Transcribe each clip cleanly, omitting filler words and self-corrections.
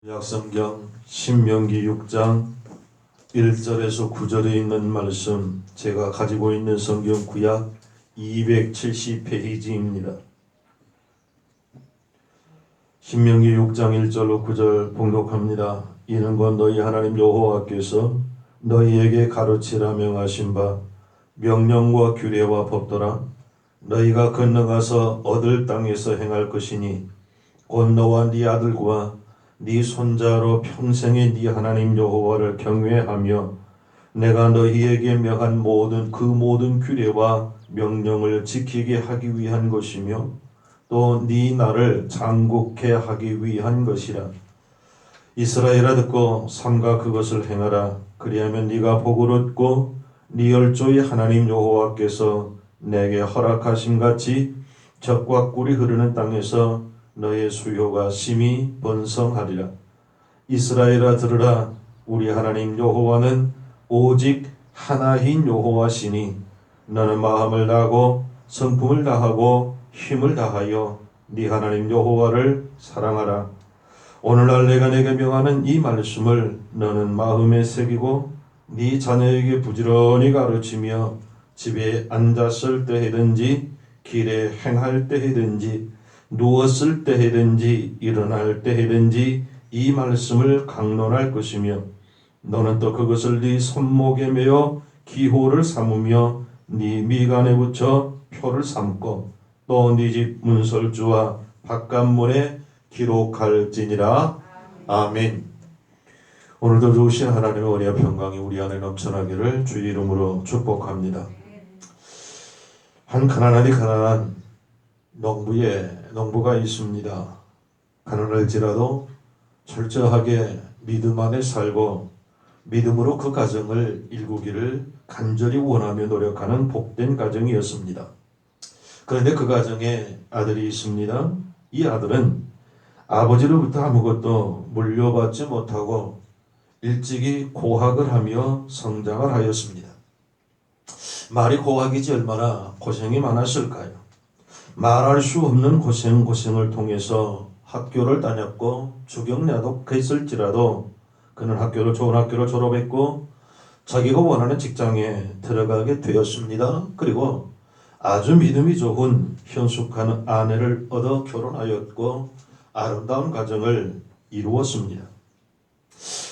약성경 신명기 6장 1절에서 9절에 있는 말씀, 제가 가지고 있는 성경 구약 270페이지입니다. 신명기 6장 1절로 9절 봉독합니다. 이는 곧 너희 하나님 여호와께서 너희에게 가르치라 명하신 바 명령과 규례와 법도라. 너희가 건너가서 얻을 땅에서 행할 것이니 곧 너와 네 아들과 네 손자로 평생에 네 하나님 여호와를 경외하며 내가 너희에게 명한 모든 규례와 명령을 지키게 하기 위한 것이며 또 네 나를 장국케 하기 위한 것이라. 이스라엘아 듣고 삼가 그것을 행하라. 그리하면 네가 복을 얻고 네 열조의 하나님 여호와께서 내게 허락하심 같이 젖과 꿀이 흐르는 땅에서 너의 수요가 심히 번성하리라. 이스라엘아 들으라. 우리 하나님 여호와는 오직 하나인 여호와시니 너는 마음을 다하고 성품을 다하고 힘을 다하여 네 하나님 여호와를 사랑하라. 오늘날 내가 내게 명하는 이 말씀을 너는 마음에 새기고 네 자녀에게 부지런히 가르치며 집에 앉았을 때이든지 길에 행할 때이든지 누웠을 때이든지 일어날 때이든지 이 말씀을 강론할 것이며 너는 또 그것을 네 손목에 매어 기호를 삼으며 네 미간에 붙여 표를 삼고 또 네 집 문설주와 바깥문에 기록할지니라. 아멘. 오늘도 좋으신 하나님의 은혜와 평강이 우리 안에 넘쳐나기를 주의 이름으로 축복합니다. 한 가난한 농부가 있습니다. 가난할지라도 철저하게 믿음 안에 살고 믿음으로 그 가정을 일구기를 간절히 원하며 노력하는 복된 가정이었습니다. 그런데 그 가정에 아들이 있습니다. 이 아들은 아버지로부터 아무것도 물려받지 못하고 일찍이 고학을 하며 성장을 하였습니다. 말이 고학이지 얼마나 고생이 많았을까요? 말할 수 없는 고생을 통해서 학교를 다녔고 주경야독했을지라도 그는 좋은 학교를 졸업했고 자기가 원하는 직장에 들어가게 되었습니다. 그리고 아주 믿음이 좋은 현숙한 아내를 얻어 결혼하였고 아름다운 가정을 이루었습니다.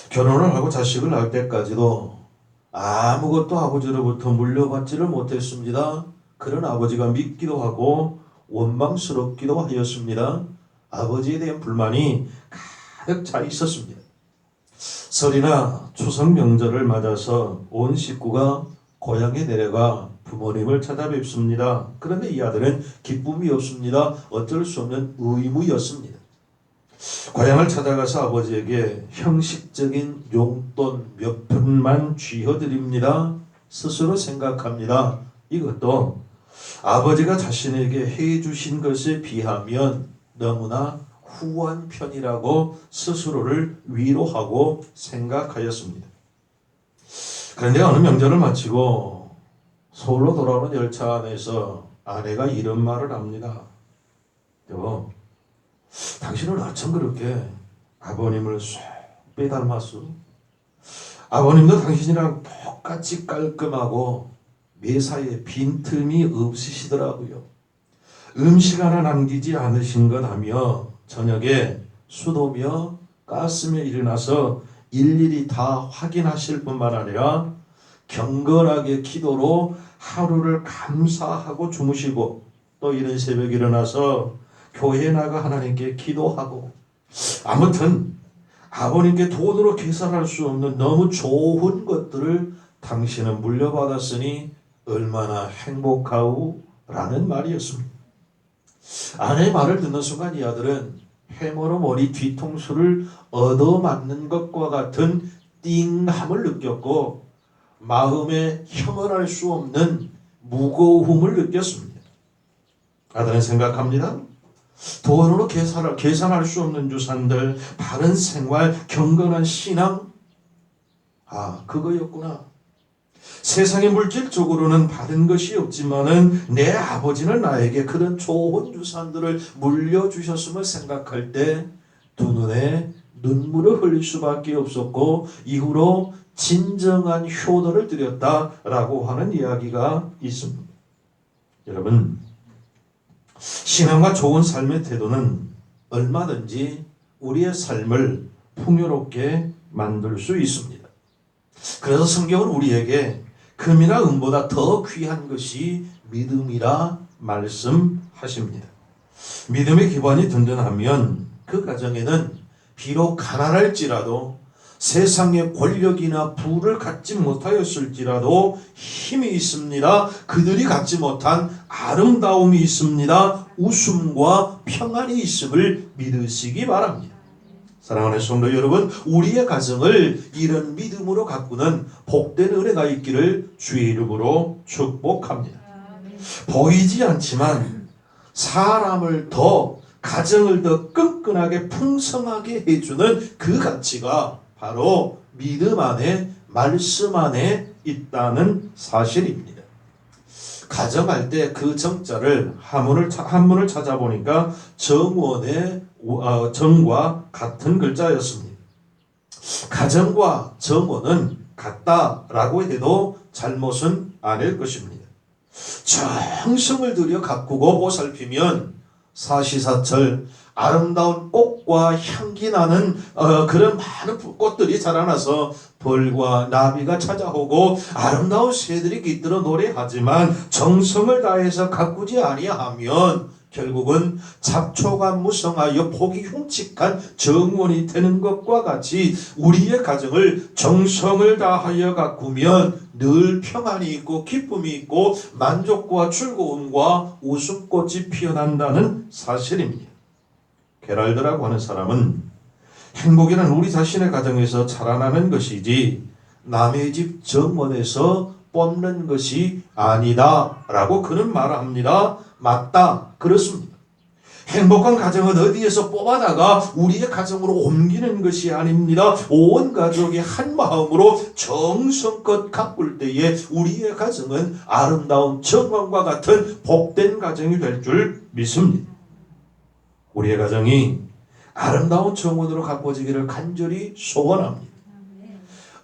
결혼을 하고 자식을 낳을 때까지도 아무것도 아버지로부터 물려받지를 못했습니다. 그런 아버지가 믿기도 하고 원망스럽기도 하였습니다. 아버지에 대한 불만이 가득 차 있었습니다. 설이나 추석 명절을 맞아서 온 식구가 고향에 내려가 부모님을 찾아뵙습니다. 그런데 이 아들은 기쁨이 없습니다. 어쩔 수 없는 의무였습니다. 고향을 찾아가서 아버지에게 형식적인 용돈 몇 푼만 쥐어드립니다. 스스로 생각합니다. 이것도 아버지가 자신에게 해주신 것에 비하면 너무나 후한 편이라고 스스로를 위로하고 생각하였습니다. 그런데 어느 명절을 마치고 서울로 돌아오는 열차 안에서 아내가 이런 말을 합니다. 여보, 당신은 어쩜 그렇게 아버님을 쏙 빼닮았어? 아버님도 당신이랑 똑같이 깔끔하고 매사에 빈틈이 없으시더라고요. 음식 하나 남기지 않으신 것 하며 저녁에 수도며 가스며 일어나서 일일이 다 확인하실 뿐만 아니라 경건하게 기도로 하루를 감사하고 주무시고 또 이른 새벽에 일어나서 교회에 나가 하나님께 기도하고 아무튼 아버님께 돈으로 계산할 수 없는 너무 좋은 것들을 당신은 물려받았으니 얼마나 행복하오? 라는 말이었습니다. 아내의 말을 듣는 순간 이 아들은 해머로 머리 뒤통수를 얻어맞는 것과 같은 띵함을 느꼈고 마음에 형언할 수 없는 무거움을 느꼈습니다. 아들은 생각합니다. 돈으로 계산할 수 없는 유산들, 바른 생활, 경건한 신앙, 그거였구나. 세상에 물질적으로는 받은 것이 없지만은 내 아버지는 나에게 그런 좋은 유산들을 물려주셨음을 생각할 때 두 눈에 눈물을 흘릴 수밖에 없었고 이후로 진정한 효도를 드렸다라고 하는 이야기가 있습니다. 여러분, 신앙과 좋은 삶의 태도는 얼마든지 우리의 삶을 풍요롭게 만들 수 있습니다. 그래서 성경은 우리에게 금이나 은보다 더 귀한 것이 믿음이라 말씀하십니다. 믿음의 기반이 든든하면 그 가정에는 비록 가난할지라도 세상의 권력이나 부를 갖지 못하였을지라도 힘이 있습니다. 그들이 갖지 못한 아름다움이 있습니다. 웃음과 평안이 있음을 믿으시기 바랍니다. 사랑하는 성도 여러분, 우리의 가정을 이런 믿음으로 가꾸는 복된 은혜가 있기를 주의 이름으로 축복합니다. 보이지 않지만 사람을 더, 가정을 더 끈끈하게 풍성하게 해주는 그 가치가 바로 믿음 안에, 말씀 안에 있다는 사실입니다. 가정할 때 그 정자를 한문을 찾아보니까 정원의 정과 같은 글자였습니다. 가정과 정원은 같다라고 해도 잘못은 아닐 것입니다. 정성을 들여 가꾸고 보살피면 사시사철 아름다운 꽃과 향기 나는 그런 많은 꽃들이 자라나서 벌과 나비가 찾아오고 아름다운 새들이 깃들어 노래하지만 정성을 다해서 가꾸지 아니하면 결국은 잡초가 무성하여 보기 흉측한 정원이 되는 것과 같이 우리의 가정을 정성을 다하여 가꾸면 늘 평안이 있고 기쁨이 있고 만족과 즐거움과 웃음꽃이 피어난다는 사실입니다. 게랄드라고 하는 사람은 행복이란 우리 자신의 가정에서 자라나는 것이지 남의 집 정원에서 뽑는 것이 아니다 라고 그는 말합니다. 맞다, 그렇습니다. 행복한 가정은 어디에서 뽑아다가 우리의 가정으로 옮기는 것이 아닙니다. 온 가족이 한 마음으로 정성껏 가꿀 때에 우리의 가정은 아름다운 정원과 같은 복된 가정이 될 줄 믿습니다. 우리의 가정이 아름다운 정원으로 가꿔지기를 간절히 소원합니다.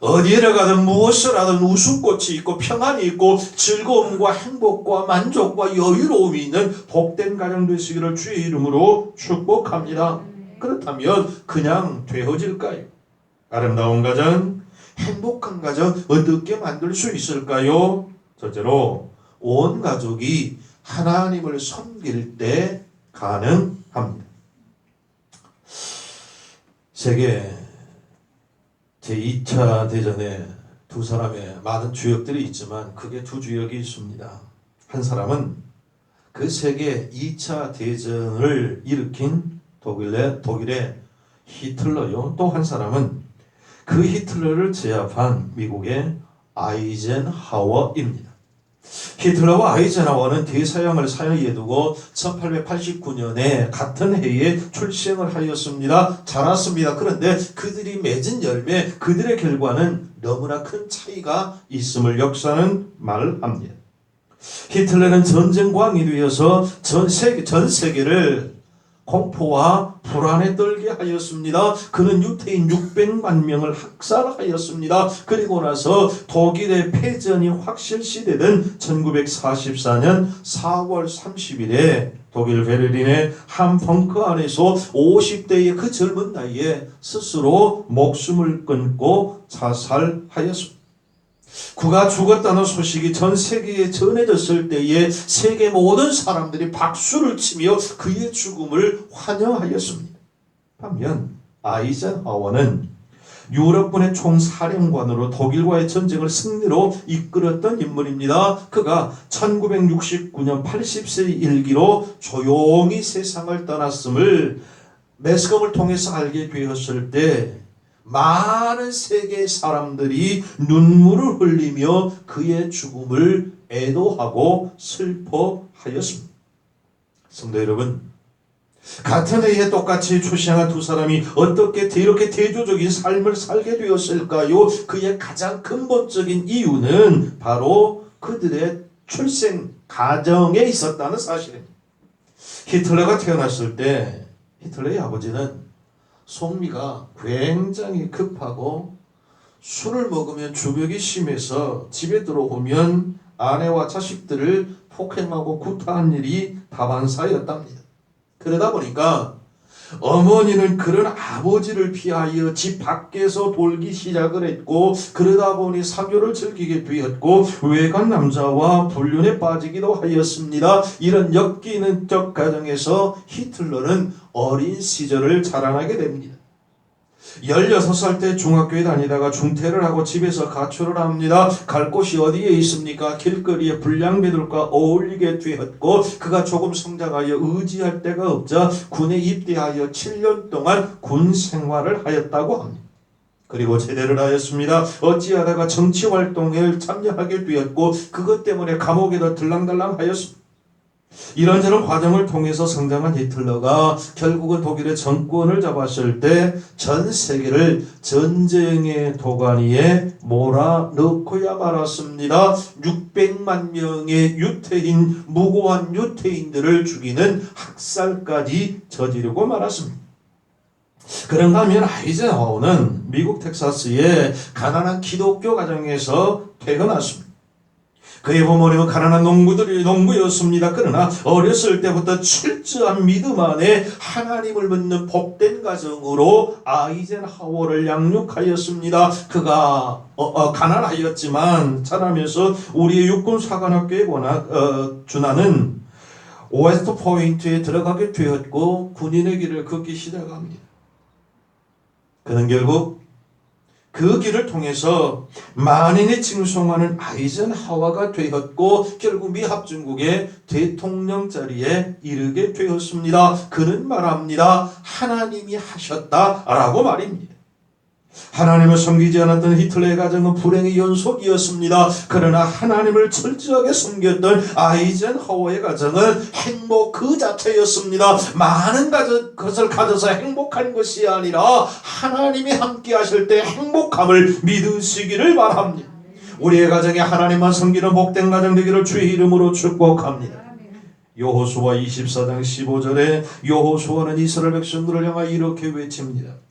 어디에 가든 무엇을 하든 웃음꽃이 있고 평안이 있고 즐거움과 행복과 만족과 여유로움이 있는 복된 가정 되시기를 주의 이름으로 축복합니다. 그렇다면 그냥 되어질까요? 아름다운 가정, 행복한 가정 어떻게 만들 수 있을까요? 첫째로 온 가족이 하나님을 섬길 때 가능합니다. 세계 제2차 대전에 두 사람의 많은 주역들이 있지만 크게 두 주역이 있습니다. 한 사람은 그 세계 2차 대전을 일으킨 독일의 히틀러요. 또 한 사람은 그 히틀러를 제압한 미국의 아이젠하워입니다. 히틀러와 아이젠하워는 대서양을 사이에 두고 1889년에 같은 해에 출생을 하였습니다. 자랐습니다. 그런데 그들이 맺은 열매, 그들의 결과는 너무나 큰 차이가 있음을 역사는 말합니다. 히틀러는 전쟁광이 되어서 전 세계를 공포와 불안에 떨게 하였습니다. 그는 유태인 600만 명을 학살하였습니다. 그리고 나서 독일의 패전이 확실시되던 1944년 4월 30일에 독일 베를린의 한 벙커 안에서 50대의 그 젊은 나이에 스스로 목숨을 끊고 자살하였습니다. 그가 죽었다는 소식이 전 세계에 전해졌을 때에 세계 모든 사람들이 박수를 치며 그의 죽음을 환영하였습니다. 반면 아이젠하워는 유럽군의 총사령관으로 독일과의 전쟁을 승리로 이끌었던 인물입니다. 그가 1969년 80세 일기로 조용히 세상을 떠났음을 매스컴을 통해서 알게 되었을 때 많은 세계 사람들이 눈물을 흘리며 그의 죽음을 애도하고 슬퍼하였습니다. 성도 여러분, 같은 해에 똑같이 출생한 두 사람이 어떻게 이렇게 대조적인 삶을 살게 되었을까요? 그의 가장 근본적인 이유는 바로 그들의 출생 가정에 있었다는 사실입니다. 히틀러가 태어났을 때 히틀러의 아버지는 속미가 굉장히 급하고 술을 먹으면 주벽이 심해서 집에 들어오면 아내와 자식들을 폭행하고 구타한 일이 다반사였답니다. 그러다 보니까 어머니는 그런 아버지를 피하여 집 밖에서 돌기 시작을 했고, 그러다 보니 사교를 즐기게 되었고 외간 남자와 불륜에 빠지기도 하였습니다. 이런 엮이는적 가정에서 히틀러는 어린 시절을 자라나게 됩니다. 16살 때 중학교에 다니다가 중퇴를 하고 집에서 가출을 합니다. 갈 곳이 어디에 있습니까? 길거리에 불량배들과 어울리게 되었고, 그가 조금 성장하여 의지할 데가 없자 군에 입대하여 7년 동안 군 생활을 하였다고 합니다. 그리고 제대를 하였습니다. 어찌하다가 정치활동에 참여하게 되었고 그것 때문에 감옥에도 들랑달랑 하였습니다. 이런저런 과정을 통해서 성장한 히틀러가 결국은 독일의 정권을 잡았을 때 전 세계를 전쟁의 도가니에 몰아넣고야 말았습니다. 600만 명의 유태인, 무고한 유태인들을 죽이는 학살까지 저지르고 말았습니다. 그런가 하면 아이젠하워는 미국 텍사스의 가난한 기독교 가정에서 태어났습니다. 그의 부모님은 가난한 농부였습니다. 그러나 어렸을 때부터 철저한 믿음 안에 하나님을 믿는 복된 가정으로 아이젠하워를 양육하였습니다. 그가 가난하였지만 자라면서 우리의 육군사관학교에 준하는 웨스트 포인트에 들어가게 되었고 군인의 길을 걷기 시작합니다. 그는 결국 그 길을 통해서 만인이 칭송하는 아이젠하워가 되었고 결국 미 합중국의 대통령 자리에 이르게 되었습니다. 그는 말합니다. 하나님이 하셨다라고 말입니다. 하나님을 섬기지 않았던 히틀러의 가정은 불행의 연속이었습니다. 그러나 하나님을 철저하게 섬겼던 아이젠하워의 가정은 행복 그 자체였습니다. 많은 것을 가져서 행복한 것이 아니라 하나님이 함께 하실 때 행복함을 믿으시기를 바랍니다. 우리의 가정에 하나님만 섬기는 복된 가정 되기를 주의 이름으로 축복합니다. 여호수아 24장 15절에 여호수아는 이스라엘 백성들을 향하여 이렇게 외칩니다.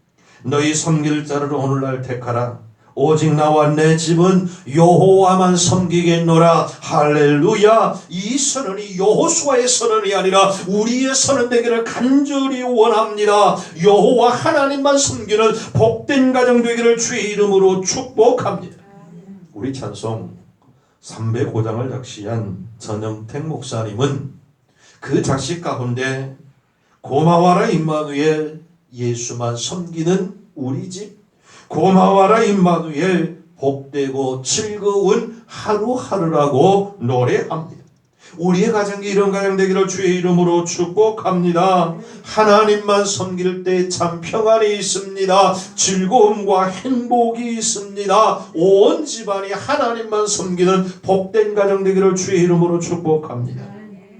너희 섬길 자를 오늘날 택하라. 오직 나와 내 집은 여호와만 섬기겠노라. 할렐루야. 이 선언이 여호수아의 선언이 아니라 우리의 선언 되기를 간절히 원합니다. 여호와 하나님만 섬기는 복된 가정 되기를 주의 이름으로 축복합니다. 우리 찬송 305장을 작시한 전영택 목사님은 그 작시 가운데 고마워라 임마누엘 예수만 섬기는 우리 집, 고마워라 임마누엘 복되고 즐거운 하루하루라고 노래합니다. 우리의 가정이 이런 가정 되기를 주의 이름으로 축복합니다. 하나님만 섬길 때 참 평안이 있습니다. 즐거움과 행복이 있습니다. 온 집안이 하나님만 섬기는 복된 가정 되기를 주의 이름으로 축복합니다.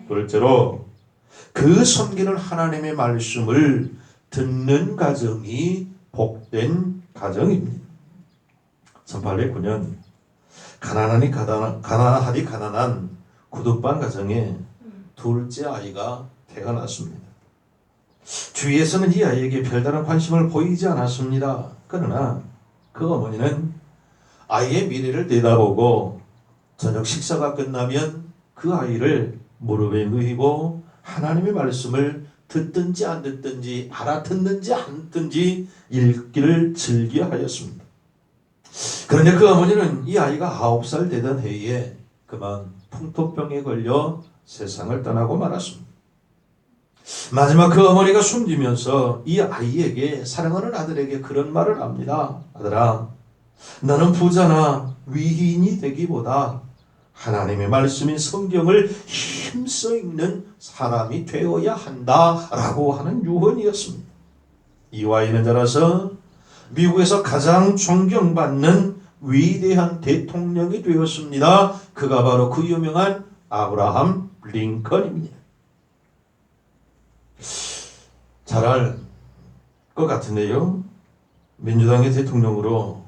둘째로 그 섬기는 하나님의 말씀을 듣는 가정이 복된 가정입니다. 1809년 가난하디 가난한 구두방 가정에 둘째 아이가 태어났습니다. 주위에서는 이 아이에게 별다른 관심을 보이지 않았습니다. 그러나 그 어머니는 아이의 미래를 내다보고 저녁 식사가 끝나면 그 아이를 무릎에 누이고 하나님의 말씀을 듣든지 안 듣든지 알아듣는지 안 듣든지 읽기를 즐겨하였습니다. 그런데 그 어머니는 이 아이가 9살 되던 해에 그만 풍토병에 걸려 세상을 떠나고 말았습니다. 마지막 그 어머니가 숨지면서 이 아이에게 사랑하는 아들에게 그런 말을 합니다. 아들아, 너는 부자나 위인이 되기보다 하나님의 말씀인 성경을 힘써 읽는 사람이 되어야 한다라고 하는 유언이었습니다. 이 아이는 자라서 미국에서 가장 존경받는 위대한 대통령이 되었습니다. 그가 바로 그 유명한 아브라함 링컨입니다. 잘 알 것 같은데요. 민주당의 대통령으로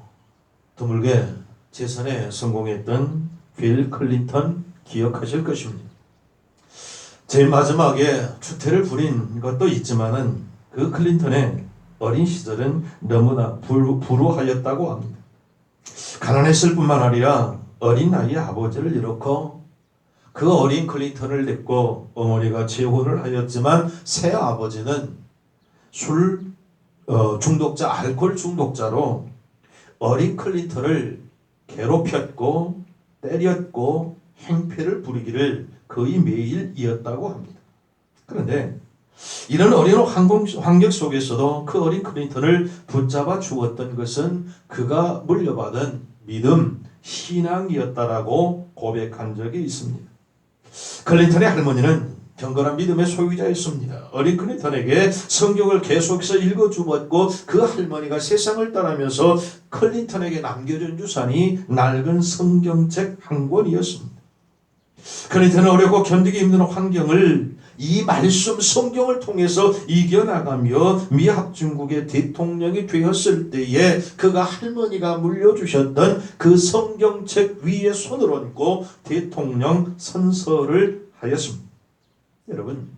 드물게 재선에 성공했던 빌 클린턴 기억하실 것입니다. 제일 마지막에 추태를 부린 것도 있지만은 그 클린턴의 어린 시절은 너무나 불우하였다고 합니다. 가난했을 뿐만 아니라 어린 나이에 아버지를 잃었고 그 어린 클린턴을 냈고 어머니가 재혼을 하였지만 새 아버지는 술 중독자, 알코올 중독자로 어린 클린턴을 괴롭혔고 때렸고 행패를 부리기를 거의 매일 이었다고 합니다. 그런데 이런 어려운 환경 속에서도 그 어린 클린턴을 붙잡아 주었던 것은 그가 물려받은 믿음, 신앙이었다라고 고백한 적이 있습니다. 클린턴의 할머니는 경건한 믿음의 소유자였습니다. 어린 클린턴에게 성경을 계속해서 읽어주었고 그 할머니가 세상을 떠나면서 클린턴에게 남겨준 유산이 낡은 성경책 한 권이었습니다. 클린턴은 어렵고 견디기 힘든 환경을 이 말씀 성경을 통해서 이겨나가며 미 합중국의 대통령이 되었을 때에 그가 할머니가 물려주셨던 그 성경책 위에 손을 얹고 대통령 선서를 하였습니다. 여러분,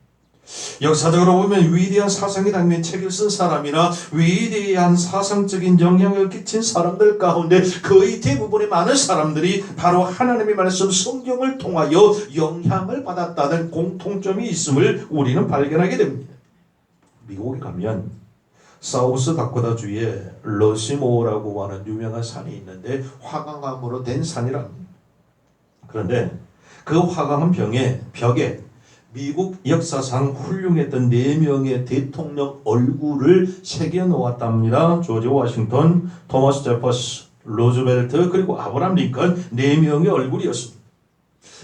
역사적으로 보면 위대한 사상이 담긴 책을 쓴 사람이나 위대한 사상적인 영향을 끼친 사람들 가운데 거의 대부분의 많은 사람들이 바로 하나님의 말씀 성경을 통하여 영향을 받았다는 공통점이 있음을 우리는 발견하게 됩니다. 미국에 가면 사우스 다코타주에 러시모어라고 하는 유명한 산이 있는데 화강암으로 된 산이랍니다. 그런데 그 화강암 벽에 미국 역사상 훌륭했던 4명의 대통령 얼굴을 새겨 놓았답니다. 조지 워싱턴, 토마스 제퍼슨, 로즈벨트 그리고 아브라함 링컨 4명의 얼굴이었습니다.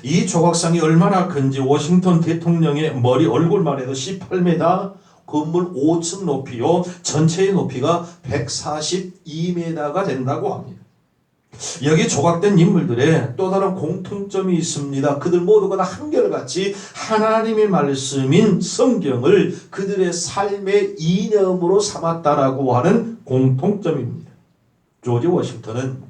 이 조각상이 얼마나 큰지 워싱턴 대통령의 머리 얼굴만 해도 18m, 건물 5층 높이요, 전체의 높이가 142m가 된다고 합니다. 여기 조각된 인물들의 또 다른 공통점이 있습니다. 그들 모두가 다 한결같이 하나님의 말씀인 성경을 그들의 삶의 이념으로 삼았다라고 하는 공통점입니다. 조지 워싱턴은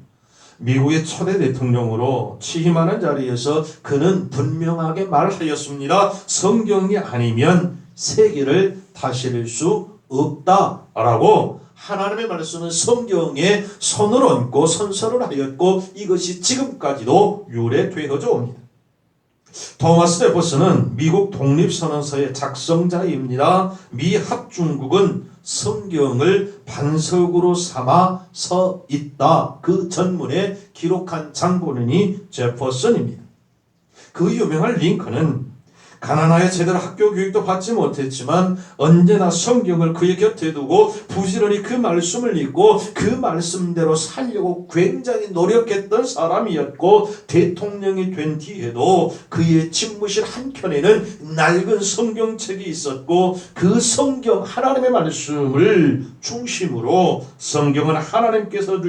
미국의 초대 대통령으로 취임하는 자리에서 그는 분명하게 말하였습니다. 성경이 아니면 세계를 다스릴 수 없다라고 하나님의 말씀은 성경에 손을 얹고 선서를 하였고 이것이 지금까지도 유래되어져 옵니다. 토마스 제퍼슨은 미국 독립선언서의 작성자입니다. 미 합중국은 성경을 반석으로 삼아 서 있다. 그 전문에 기록한 장본인이 제퍼슨입니다. 그 유명한 링컨은 가난하여 제대로 학교 교육도 받지 못했지만 언제나 성경을 그의 곁에 두고 부지런히 그 말씀을 읽고 그 말씀대로 살려고 굉장히 노력했던 사람이었고 대통령이 된 뒤에도 그의 집무실 한켠에는 낡은 성경책이 있었고 그 성경 하나님의 말씀을 중심으로 성경은 하나님께서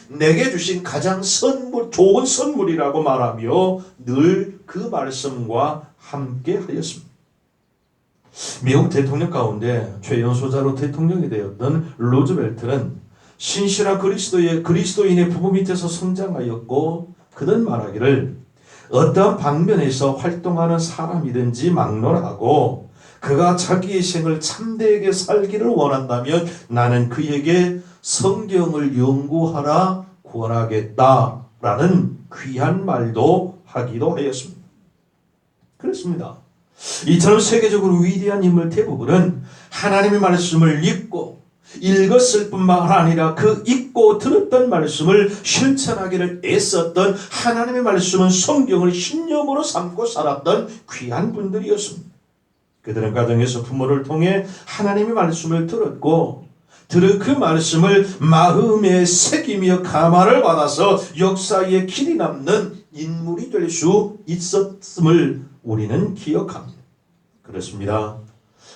내게 주신 가장 좋은 선물이라고 말하며 늘 그 말씀과 함께 하였습니다. 미국 대통령 가운데 최연소자로 대통령이 되었던 루즈벨트는 신실한 그리스도인의 부모 밑에서 성장하였고 그는 말하기를 어떠한 방면에서 활동하는 사람이든지 막론하고 그가 자기의 생을 참되게 살기를 원한다면 나는 그에게 성경을 연구하라 권하겠다라는 귀한 말도 하기도 하였습니다. 그렇습니다. 이처럼 세계적으로 위대한 인물 대부분은 하나님의 말씀을 읽었을 뿐만 아니라 그 읽고 들었던 말씀을 실천하기를 애썼던 하나님의 말씀은 성경을 신념으로 삼고 살았던 귀한 분들이었습니다. 그들은 가정에서 부모를 통해 하나님의 말씀을 들었고 들은 그 말씀을 마음에 새기며 감화를 받아서 역사에 길이 남는 인물이 될 수 있었음을 우리는 기억합니다. 그렇습니다.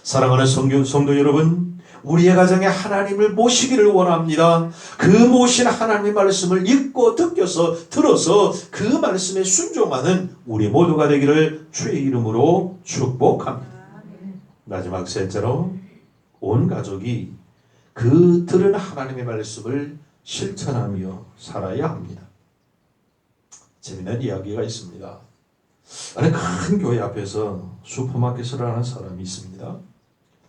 사랑하는 성도 여러분, 우리의 가정에 하나님을 모시기를 원합니다. 그 모신 하나님의 말씀을 읽고 들어서 그 말씀에 순종하는 우리 모두가 되기를 주의 이름으로 축복합니다. 마지막 셋째로 온 가족이 그 들은 하나님의 말씀을 실천하며 살아야 합니다. 재미난 이야기가 있습니다. 어느 큰 교회 앞에서 슈퍼마켓을 하는 사람이 있습니다.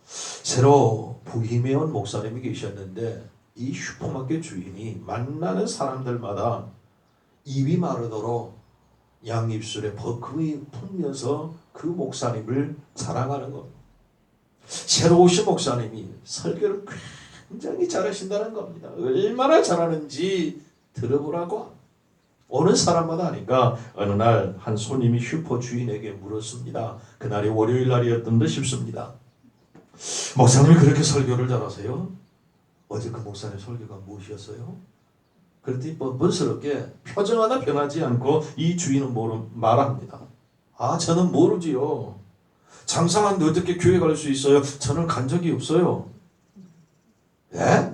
새로 부임해 온 목사님이 계셨는데 이 슈퍼마켓 주인이 만나는 사람들마다 입이 마르도록 양입술에 버금이 풀면서 그 목사님을 자랑하는 겁니다. 새로 오신 목사님이 설교를 굉장히 잘하신다는 겁니다. 얼마나 잘하는지 들어보라고. 오는 사람마다 하니까 어느 날 한 손님이 슈퍼 주인에게 물었습니다. 그날이 월요일 날이었던 듯 싶습니다. 목사님이 그렇게 설교를 잘하세요? 어제 그 목사님 설교가 무엇이었어요? 그랬더니 뻔뻔스럽게 표정 하나 변하지 않고 이 주인은 말합니다. 아, 저는 모르지요. 장사하는데 어떻게 교회 갈 수 있어요? 저는 간 적이 없어요. 예?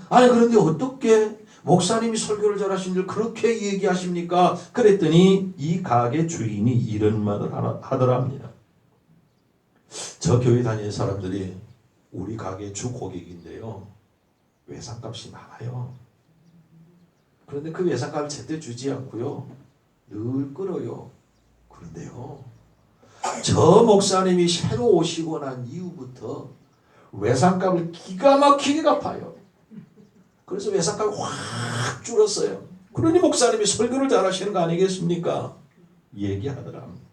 아니 그런데 어떻게 목사님이 설교를 잘하신 줄 그렇게 얘기하십니까? 그랬더니 이 가게 주인이 이런 말을 하더랍니다. 저 교회 다니는 사람들이 우리 가게 주 고객인데요. 외상값이 많아요. 그런데 그 외상값을 제때 주지 않고요. 늘 끌어요. 그런데요. 저 목사님이 새로 오시고 난 이후부터 외상값을 기가 막히게 갚아요. 그래서 외상값이 확 줄었어요. 그러니 목사님이 설교를 잘하시는 거 아니겠습니까? 얘기하더랍니다.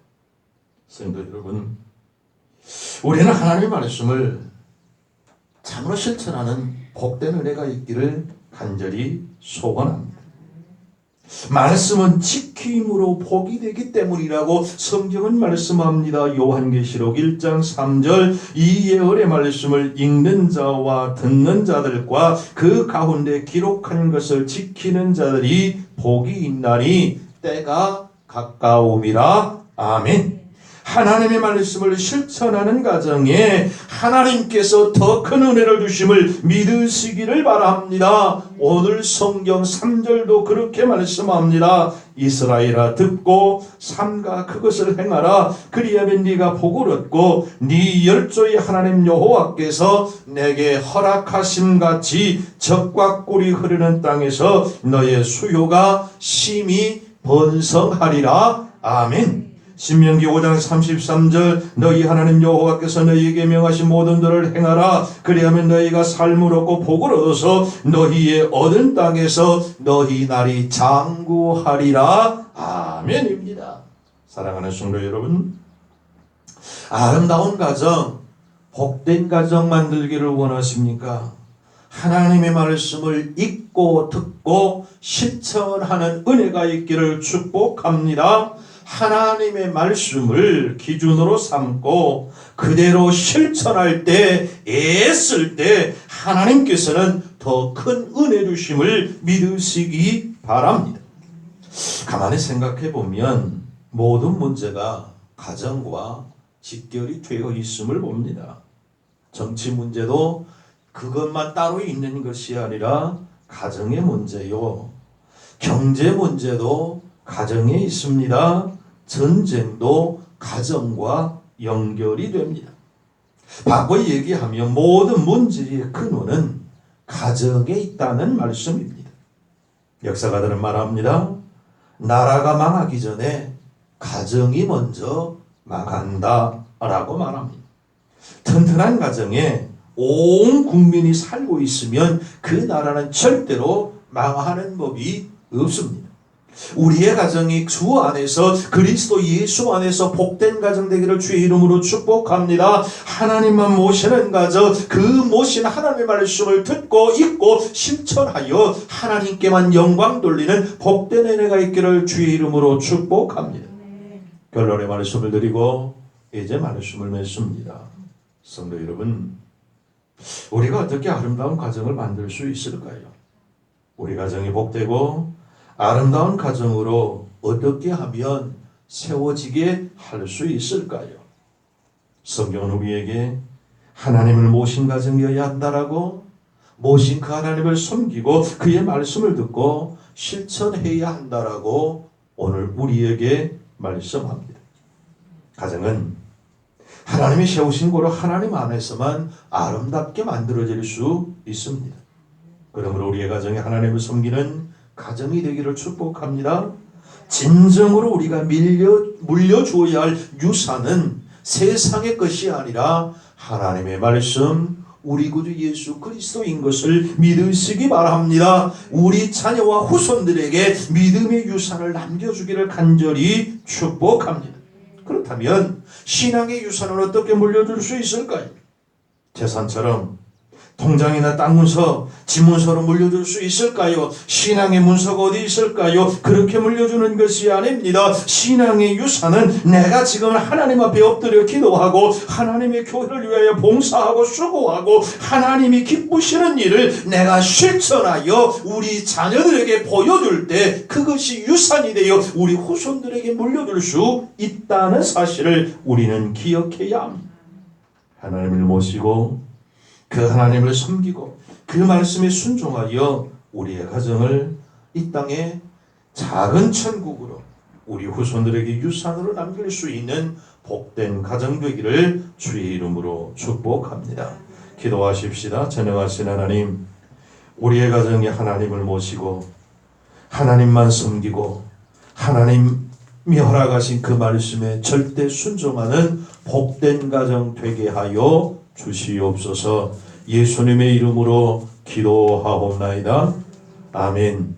성도 여러분, 우리는 하나님의 말씀을 참으로 실천하는 복된 은혜가 있기를 간절히 소원합니다. 말씀은 지킴으로 복이 되기 때문이라고 성경은 말씀합니다. 요한계시록 1장 3절 이 예언의 말씀을 읽는 자와 듣는 자들과 그 가운데 기록한 것을 지키는 자들이 복이 있나니 때가 가까움이라. 아멘. 하나님의 말씀을 실천하는 가정에 하나님께서 더 큰 은혜를 주심을 믿으시기를 바랍니다. 오늘 성경 3절도 그렇게 말씀합니다. 이스라엘아 듣고 삼가 그것을 행하라. 그리하면 네가 복을 얻고 네 열조의 하나님 여호와께서 내게 허락하심같이 젖과 꿀이 흐르는 땅에서 너의 수요가 심히 번성하리라. 아멘. 신명기 5장 33절 너희 하나님 여호와께서 너희에게 명하신 모든 들을 행하라. 그리하면 너희가 삶을 얻고 복을 얻어서 너희의 얻은 땅에서 너희 날이 장구하리라. 아멘입니다. 사랑하는 성도 여러분, 아름다운 가정, 복된 가정 만들기를 원하십니까? 하나님의 말씀을 읽고 듣고 실천하는 은혜가 있기를 축복합니다. 하나님의 말씀을 기준으로 삼고 그대로 실천할 때, 애쓸 때 하나님께서는 더 큰 은혜 주심을 믿으시기 바랍니다. 가만히 생각해 보면 모든 문제가 가정과 직결이 되어 있음을 봅니다. 정치 문제도 그것만 따로 있는 것이 아니라 가정의 문제요. 경제 문제도 가정에 있습니다. 전쟁도 가정과 연결이 됩니다. 바꿔 얘기하면 모든 문제의 근원은 가정에 있다는 말씀입니다. 역사가들은 말합니다. 나라가 망하기 전에 가정이 먼저 망한다 라고 말합니다. 튼튼한 가정에 온 국민이 살고 있으면 그 나라는 절대로 망하는 법이 없습니다. 우리의 가정이 주 안에서 그리스도 예수 안에서 복된 가정 되기를 주의 이름으로 축복합니다. 하나님만 모시는 가정, 그 모신 하나님의 말씀을 듣고 읽고 실천하여 하나님께만 영광 돌리는 복된 은혜가 있기를 주의 이름으로 축복합니다. 결론의 말씀을 드리고 이제 말씀을 맺습니다. 성도 여러분, 우리가 어떻게 아름다운 가정을 만들 수 있을까요? 우리 가정이 복되고 아름다운 가정으로 어떻게 하면 세워지게 할 수 있을까요? 성경은 우리에게 하나님을 모신 가정이어야 한다라고, 모신 그 하나님을 섬기고 그의 말씀을 듣고 실천해야 한다라고 오늘 우리에게 말씀합니다. 가정은 하나님이 세우신 거로 하나님 안에서만 아름답게 만들어질 수 있습니다. 그러므로 우리의 가정이 하나님을 섬기는 가정이 되기를 축복합니다. 진정으로 우리가 물려주어야 할 유산은 세상의 것이 아니라 하나님의 말씀, 우리 구주 예수 그리스도인 것을 믿으시기 바랍니다. 우리 자녀와 후손들에게 믿음의 유산을 남겨주기를 간절히 축복합니다. 그렇다면 신앙의 유산을 어떻게 물려줄 수 있을까요? 재산처럼 통장이나 땅 문서, 집 문서로 물려줄 수 있을까요? 신앙의 문서가 어디 있을까요? 그렇게 물려주는 것이 아닙니다. 신앙의 유산은 내가 지금 하나님 앞에 엎드려 기도하고 하나님의 교회를 위하여 봉사하고 수고하고 하나님이 기쁘시는 일을 내가 실천하여 우리 자녀들에게 보여줄 때 그것이 유산이 되어 우리 후손들에게 물려줄 수 있다는 사실을 우리는 기억해야 합니다. 하나님을 모시고 그 하나님을 섬기고 그 말씀에 순종하여 우리의 가정을 이 땅에 작은 천국으로 우리 후손들에게 유산으로 남길 수 있는 복된 가정 되기를 주의 이름으로 축복합니다. 기도하십시다. 전능하신 하나님, 우리의 가정에 하나님을 모시고 하나님만 섬기고 하나님이 허락하신 그 말씀에 절대 순종하는 복된 가정 되게 하여 주시옵소서. 예수님의 이름으로 기도하옵나이다. 아멘.